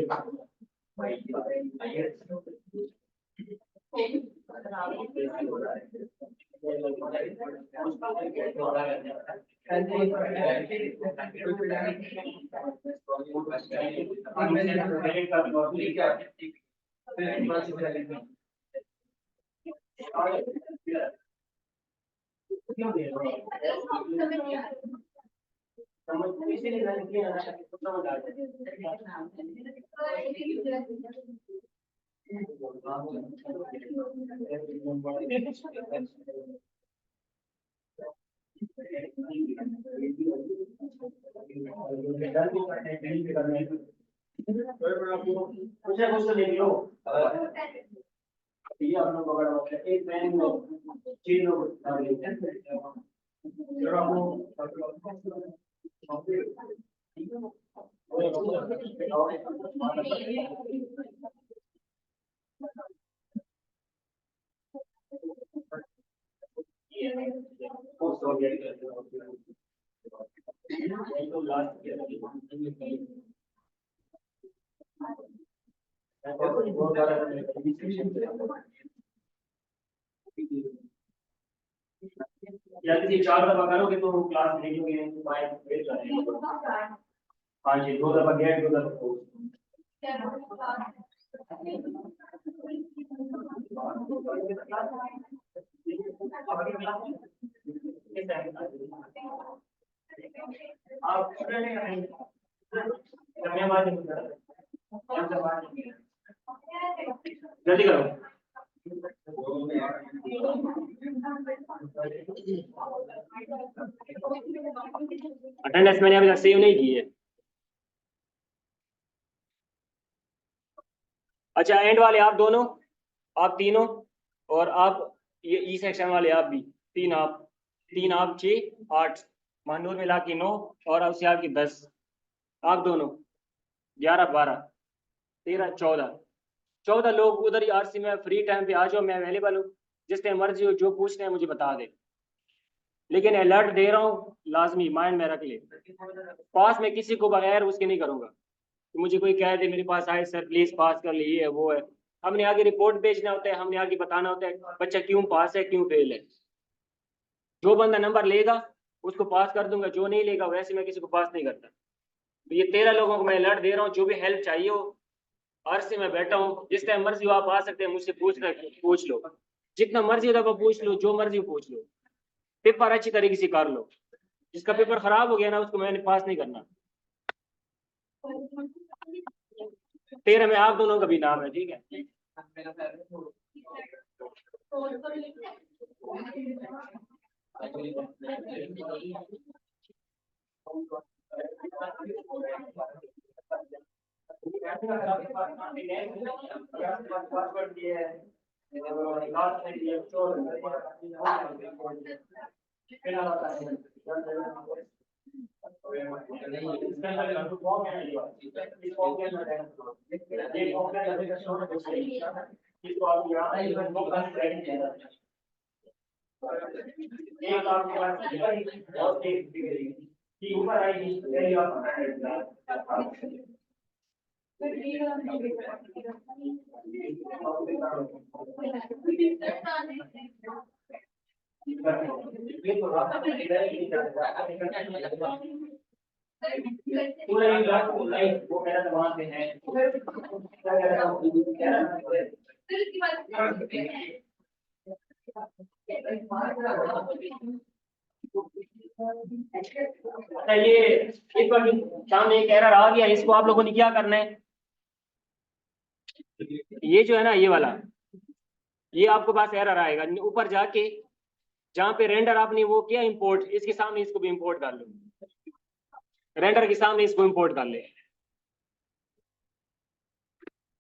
क्यों दे रहे समझ इसीलिए मैंने किया ना समझ आ कुछ ना कुछ तो देख लो ये आप लोग पकड़ा हुआ है एक बैंक में 3 लोग या किसी 4 दफा करोगे तो क्लास देखोगे हाँ जी 2 दफा गेट 2 दफा आप जल्दी करो अटेंडेंस मैंने अभी तक सेव नहीं की है अच्छा एंड वाले आप दोनों आप तीनों और आप ये ई सेक्शन वाले आप भी तीन आप 6 8 मानूर मिला के 9 और अवसियाब की 10 आप दोनों 11 12 13 14 लोग उधर आरसी में फ्री टाइम पे आ जाओ मैं अवेलेबल हूँ जिस टाइम मर्जी हो जो पूछना है मुझे बता दे लेकिन अलर्ट दे रहा हूँ लाजमी माइंड में रख ले पास में किसी को बगैर उसके नहीं करूँगा कि मुझे कोई कह दे मेरे पास आए सर प्लीज पास कर लीजिए, है वो है। हमने आगे रिपोर्ट भेजना होता है, हमने आगे बताना होता है बच्चा क्यों पास है क्यों फेल है। जो बंदा नंबर लेगा उसको पास कर दूंगा, जो नहीं लेगा वैसे मैं किसी को पास नहीं करता। तो ये 13 लोगों को मैं अलर्ट दे रहा हूँ, जो भी हेल्प चाहिए हो हर से मैं बैठा हूँ, जिस टाइम मर्जी हो आप आ सकते हैं, मुझसे पूछ लो, जितना मर्जी दफा पूछ लो, जो मर्जी पूछ लो, पेपर अच्छी तरीके से कर लो। जिसका पेपर खराब हो गया ना उसको मैंने पास नहीं करना। 13 में आप दोनों का भी नाम है, ठीक है। ये इस पर सामने एक एरर आ गया, इसको आप लोगों ने क्या करना है, ये जो है ना ये वाला, ये आपके पास एरर आएगा ऊपर जाके, जहां पे रेंडर आपने वो किया इंपोर्ट, इसके सामने इसको भी इंपोर्ट कर लो, रेंडर के सामने इसको इंपोर्ट कर ले।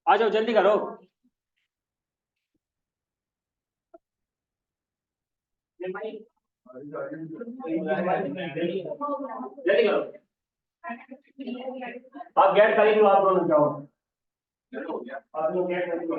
आ जाओ जल्दी करो, जल्दी करो। आप गेट खरीद लो, आप दोनों जाओ, आप लोग गेट खरीद लो।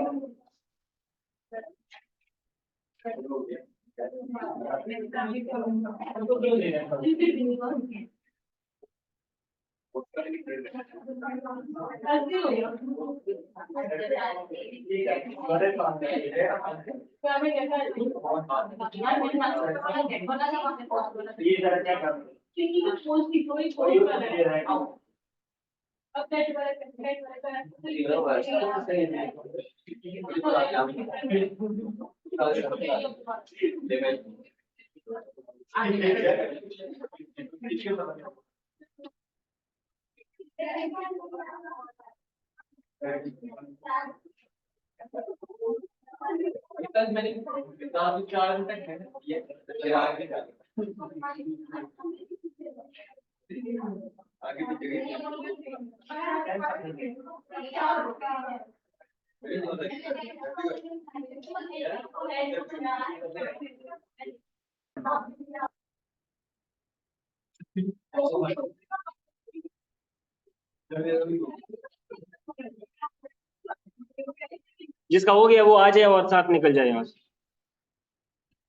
जिसका हो गया वो आ जाए और साथ निकल जाए यहाँ से।